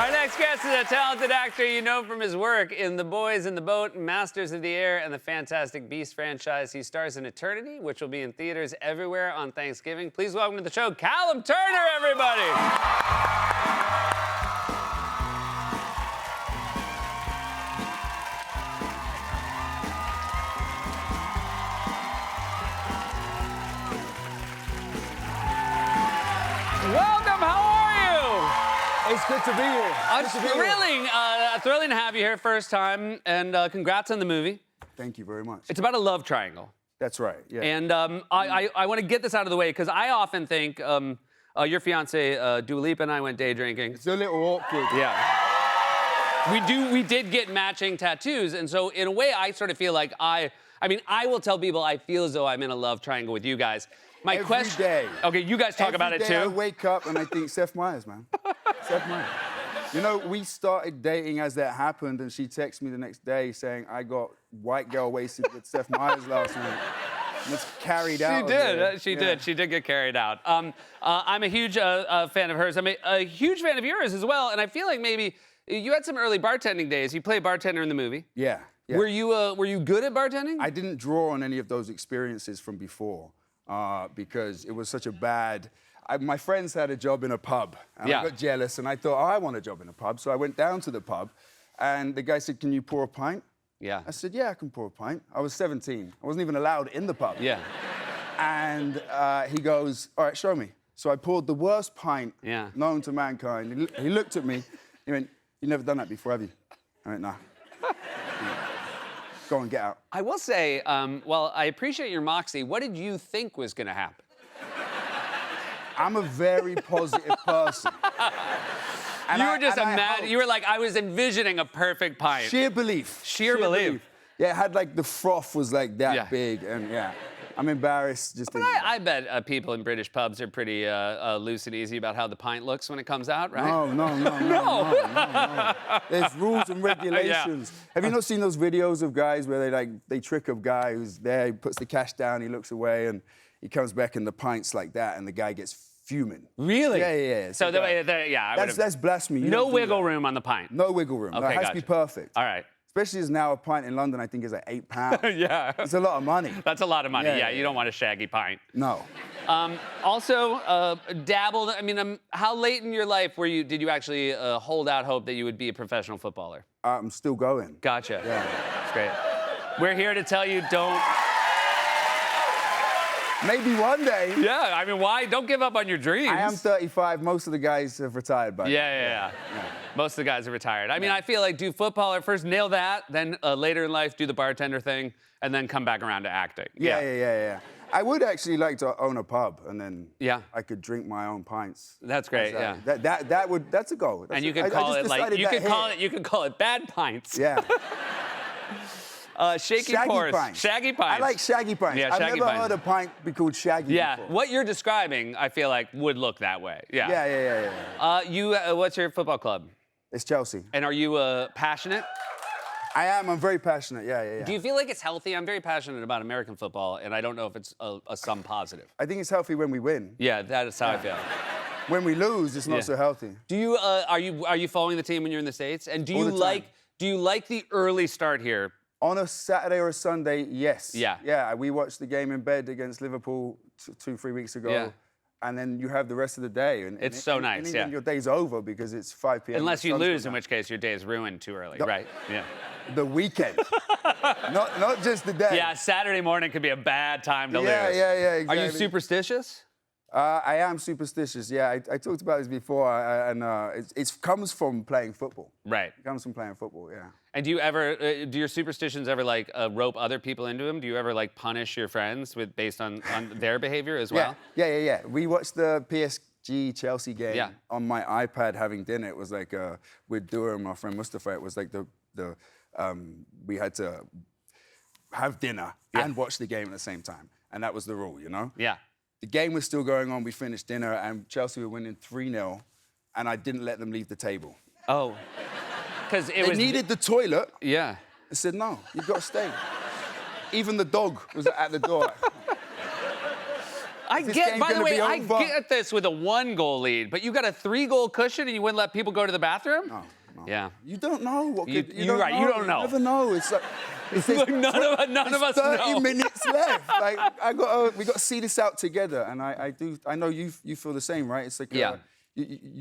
Our next guest is a talented actor you know from his work in The Boys in the Boat, Masters of the Air, and the Fantastic Beasts franchise. He stars in Eternity, which will be in theaters everywhere on Thanksgiving. Please welcome to the show, Callum Turner, everybody! Welcome, how are you? It's good to be here. It's thrilling to have you here first time, and congrats on the movie. Thank you very much. It's about a love triangle. That's right, yeah. And I want to get this out of the way, because I often think your fiance, Dua Lipa, and I went day drinking. It's a little awkward. Yeah. We did get matching tattoos, and so in a way, I sort of feel like I will tell people I feel as though I'm in a love triangle with you guys. My Every question. day. Okay, you guys talk about it Every day I too. wake up and I think, Seth Meyers, man. Seth Meyers. You know, we started dating as that happened, and she texted me the next day saying, I got white girl wasted with Seth Meyers last night. And it's carried out. She did. She did get carried out. I'm a huge fan of hers. I'm a huge fan of yours as well, and I feel like maybe you had some early bartending days. You played bartender in the movie. Yeah. Yeah. Were you good at bartending? I didn't draw on any of those experiences from before because it was such a bad... my friends had a job in a pub, and I got jealous, and I thought, oh, I want a job in a pub. So I went down to the pub, and the guy said, can you pour a pint? Yeah. I said, yeah, I can pour a pint. I was 17. I wasn't even allowed in the pub. Yeah. And he goes, all right, show me. So I poured the worst pint known to mankind. He looked at me. He went, you've never done that before, have you? I went, nah. Go on, get out. I will say, well, I appreciate your moxie. What did you think was going to happen? I'm a very positive person. And you were just you were like, I was envisioning a perfect pint. Sheer belief. Sheer belief. Yeah, it had like the froth was like that big, and I'm embarrassed just. But I bet people in British pubs are pretty loose and easy about how the pint looks when it comes out, right? No. There's rules and regulations. Have you not seen those videos of guys where they trick a guy who's there, he puts the cash down, he looks away, and he comes back and the pint's like that, and the guy gets fuming. Really? Yeah. So that's blasphemy. No wiggle room on the pint. No wiggle room. Okay, it has to be perfect. All right. Especially as now a pint in London, I think, is like £8. Yeah. It's a lot of money. That's a lot of money. Yeah, you don't want a shaggy pint. No. Also, dabbled. I mean, how late in your life did you actually hold out hope that you would be a professional footballer? I'm still going. Gotcha. Yeah. That's great. We're here to tell you, don't. Maybe one day. Yeah, I mean, why? Don't give up on your dreams. I am 35. Most of the guys have retired by now. Yeah. Most of the guys are retired. I mean, I feel like do football, first nail that, then later in life do the bartender thing, and then come back around to acting. Yeah. I would actually like to own a pub, and then I could drink my own pints. That's great. Yeah. That's a goal. And you could call you could call it Bad Pints. Yeah. Shaggy pints. Shaggy pints. I like shaggy pints. Yeah, I've shaggy never pints. heard a pint be called shaggy before. What you're describing, I feel like, would look that way. Yeah. What's your football club? It's Chelsea. And are you passionate? I am. I'm very passionate. Yeah. Do you feel like it's healthy? I'm very passionate about American football, and I don't know if it's a sum positive. I think it's healthy when we win. Yeah, that is how I feel. When we lose, it's not so healthy. Do you are you following the team when you're in the States? And do you like the early start here? On a Saturday or a Sunday, yes. Yeah. We watched the game in bed against Liverpool 2-3 weeks ago. Yeah. And then you have the rest of the day. And it's so nice, and your day's over because it's 5 p.m. Unless you lose, in which case your day is ruined too early, right? Yeah. The weekend. not just the day. Yeah, Saturday morning could be a bad time to lose. Yeah, exactly. Are you superstitious? I am superstitious, yeah. I talked about this before, and it comes from playing football. Right. It comes from playing football, yeah. And do you ever, do your superstitions ever, like, rope other people into them? Do you ever, like, punish your friends based on their behavior as well? Yeah. We watched the PSG-Chelsea game on my iPad having dinner. It was like, with Dua and my friend Mustafa, it was like we had to have dinner and watch the game at the same time. And that was the rule, you know? Yeah. The game was still going on. We finished dinner, and Chelsea were winning 3-0, and I didn't let them leave the table. Oh. Because they needed the toilet. Yeah. I said, no, you've got to stay. Even the dog was at the door. I Is this get, game by the gonna way, be I over? get this with a 1-goal lead, but you got a 3-goal cushion and you wouldn't let people go to the bathroom? No. Yeah. You don't know what You- could. you're right, you don't know. You never know. It's like. It's Look, none of us 30 know. minutes left. Like we got to see this out together, and I know you feel the same, right? It's like Yeah.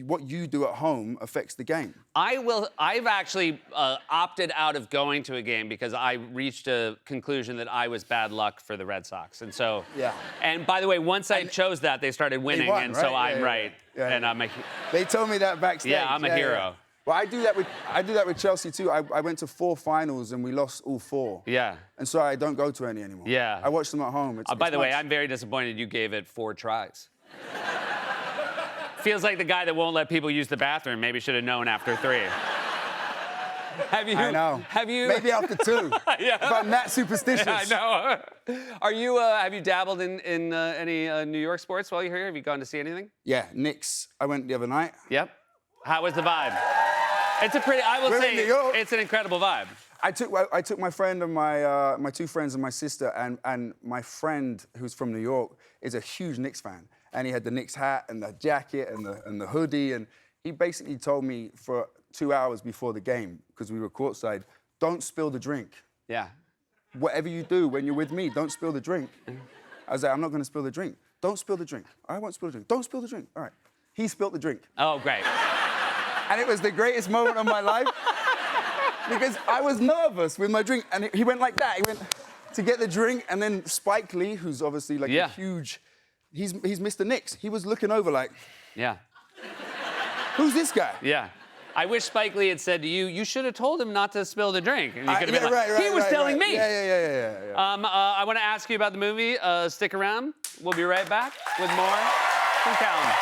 What you do at home affects the game. I've actually opted out of going to a game because I reached a conclusion that I was bad luck for the Red Sox. And so, Yeah. And by the way, once I chose that, they started winning. won, and so right? I'm Yeah, right. yeah. And I'm a, They told me that backstage. Yeah, I'm a hero. Well, I do that with Chelsea too. I went to 4 finals and we lost all 4. yeah. And so I don't go to any anymore. Yeah. I watch them at home. By the way, nice. I'm very disappointed you gave it 4 tries. Feels like the guy that won't let people use the bathroom maybe should have known after 3. Have you? I know. Have you? Maybe after 2. Yeah. If I'm that superstitious. I know. Are you? Have you dabbled in any New York sports while you're here? Have you gone to see anything? Yeah, Knicks. I went the other night. Yep. How was the vibe? It's a pretty. I will We're in say New York. it's an incredible vibe. I took my friend and my 2 friends and my sister, and my friend who's from New York is a huge Knicks fan, and he had the Knicks hat and the jacket and the hoodie, and he basically told me for 2 hours before the game, because we were courtside, don't spill the drink. Yeah. Whatever you do when you're with me, don't spill the drink. I was like, I'm not going to spill the drink. Don't spill the drink. I won't spill the drink. Don't spill the drink. All right. He spilled the drink. Oh, great. And it was the greatest moment of my life because I was nervous with my drink. And he went like that. He went to get the drink. And then Spike Lee, who's obviously like Yeah. a huge, he's Mr. Knicks. He was looking over like, Yeah. who's this guy? Yeah. I wish Spike Lee had said to you, you should have told him not to spill the drink. And you could have Yeah, been like, right, he was right, telling right. me. Yeah. I want to ask you about the movie. Stick around. We'll be right back with more from Callum.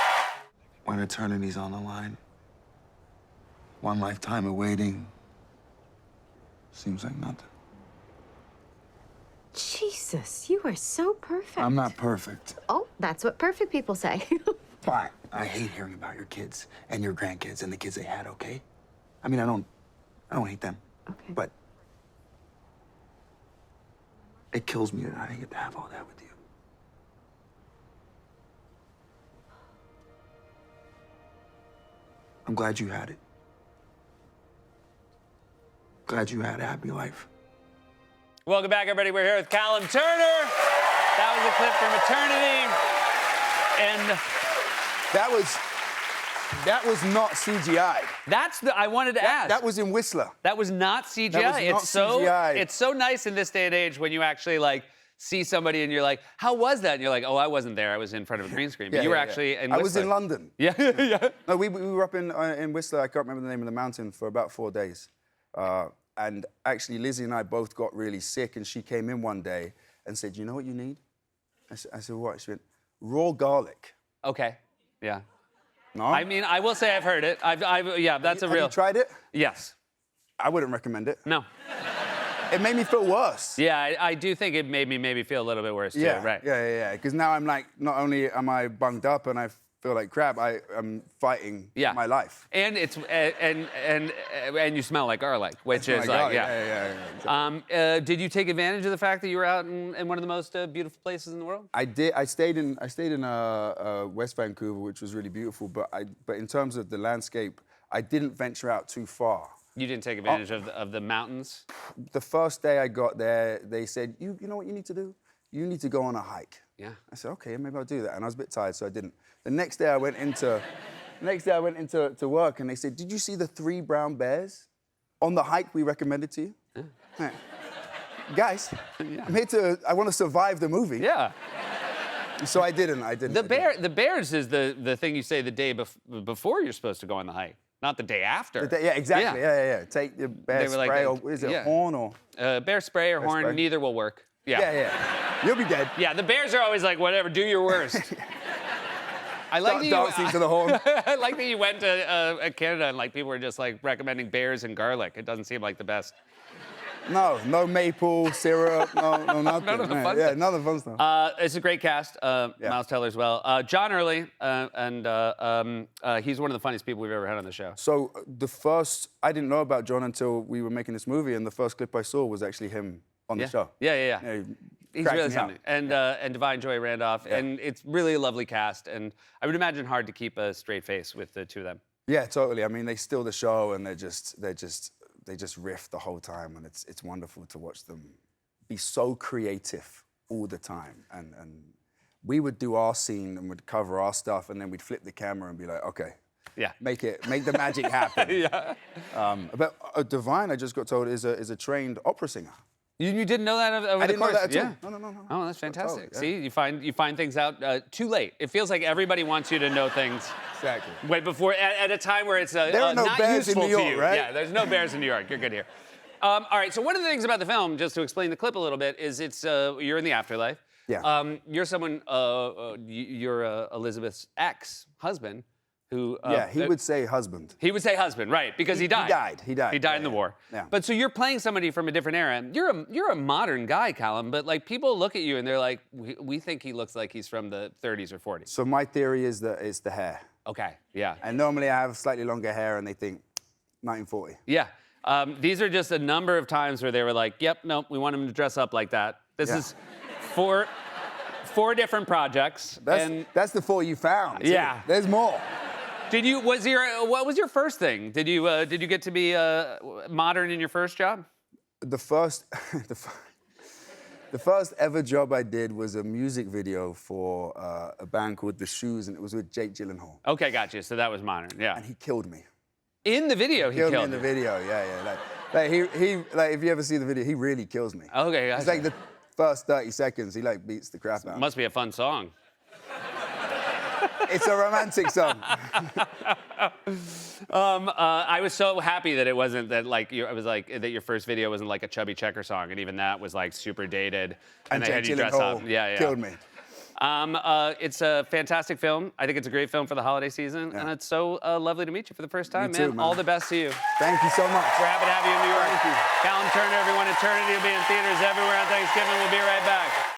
When eternity's on the line, one lifetime of waiting seems like nothing. Jesus, you are so perfect. I'm not perfect. Oh, that's what perfect people say. Fine. I hate hearing about your kids and your grandkids and the kids they had, okay? I mean, I don't hate them. Okay. But it kills me that I didn't get to have all that with you. I'm glad you had it. Glad you had a happy life. Welcome back, everybody. We're here with Callum Turner. That was a clip from Eternity. And That was not CGI. I wanted to ask. That was in Whistler. That was not CGI. That was not CGI. It's so nice in this day and age when you actually like see somebody and you're like, how was that? And you're like, oh, I wasn't there. I was in front of a green screen. But you were actually in Whistler. I was in London. Yeah, yeah. No, we were up in Whistler. I can't remember the name of the mountain for about 4 days. And actually, Lizzie and I both got really sick, and she came in one day and said, "You know what you need?" I said, "What?" She went, "Raw garlic." Okay. Yeah. No. I mean, I will say I've heard it. Yeah, that's a real. Have you tried it? Yes. I wouldn't recommend it. No. It made me feel worse. Yeah, I do think it made me maybe feel a little bit worse too. Yeah, Right. yeah. Because now I'm like, not only am I bunged up and I feel like crap, I am fighting my life. And it's and you smell like garlic, which Oh is my like God, yeah. Did you take advantage of the fact that you were out in one of the most beautiful places in the world? I did. I stayed in West Vancouver, which was really beautiful. But in terms of the landscape, I didn't venture out too far. You didn't take advantage of the mountains? The first day I got there, they said, you know what you need to do? You need to go on a hike. Yeah. I said, okay, maybe I'll do that. And I was a bit tired, so I didn't. The next day I went into to work, and they said, did you see the 3 brown bears on the hike we recommended to you? Yeah. Right. Guys, I want to survive the movie. Yeah. So I didn't. The bears is the thing you say the day before you're supposed to go on the hike, not the day after. Yeah, exactly. Yeah. Take the bear They were like spray, that. or is it Yeah. horn or? Bear spray or horn, spray. neither will work. Yeah. You'll be dead. Yeah, the bears are always like, whatever, do your worst. I like that Dancing to the horn. I like that you went to Canada and like people were just like recommending bears and garlic. It doesn't seem like the best. No maple syrup, no nothing. None of the fun Yeah, stuff. none of the fun stuff. It's a great cast. Miles Teller as well. John Early, he's one of the funniest people we've ever had on the show. So I didn't know about John until we were making this movie, and the first clip I saw was actually him on the show. Yeah. Yeah, He's Cracked really me up. something. And Divine Joy Randolph. Yeah. And it's really a lovely cast. And I would imagine hard to keep a straight face with the two of them. Yeah, totally. I mean, they steal the show, and they just riff the whole time, and it's wonderful to watch them be so creative all the time. And we would do our scene and would cover our stuff, and then we'd flip the camera and be like, okay, Yeah. make the magic happen. Yeah. But Divine, I just got told, is a trained opera singer. You didn't know that over I the didn't know course? that at all. Yeah. No. Oh, that's fantastic. Totally, yeah. See, you find things out too late. It feels like everybody wants you to know things Exactly. way before, at a time where it's There are no not bears in useful New to York, you. right? Yeah, there's no bears in New York. You're good here. All right, so one of the things about the film, just to explain the clip a little bit, is it's you're in the afterlife. Yeah. You're someone, you're Elizabeth's ex-husband, who... Yeah, he would say husband. He would say husband, right? Because he died. He died. He died Yeah, in the yeah. war. Yeah. But so you're playing somebody from a different era. You're a modern guy, Callum. But like people look at you and they're like, we think he looks like he's from the 30s or 40s. So my theory is that it's the hair. Okay. Yeah. And normally I have slightly longer hair, and they think 1940. Yeah. These are just a number of times where they were like, yep, nope, we want him to dress up like that. This Yeah. is four different projects. That's the 4 you found. too. Yeah. There's more. What was your first thing? Did you get to be modern in your first job? The first ever job I did was a music video for a band called The Shoes, and it was with Jake Gyllenhaal. Okay, gotcha. So that was modern. Yeah. And he killed me. In the video, he Killed me killed in the you. video, yeah. Like he like if you ever see the video, he really kills me. Okay, It's gotcha. like the first 30 seconds, he like beats the crap out. Must be a fun song. It's a romantic song. I was so happy that it wasn't that that your first video wasn't like a Chubby Checker song, and even that was like super dated, and they Jake had you dress up. Gyllenhaal Yeah. killed me. It's a fantastic film. I think it's a great film for the holiday season, and it's so lovely to meet you for the first time, Me too, man. man. All the best to you. Thank you so much. We're happy to have you in New York. Thank you. Callum Turner, everyone. Eternity will be in theaters everywhere on Thanksgiving. We'll be right back.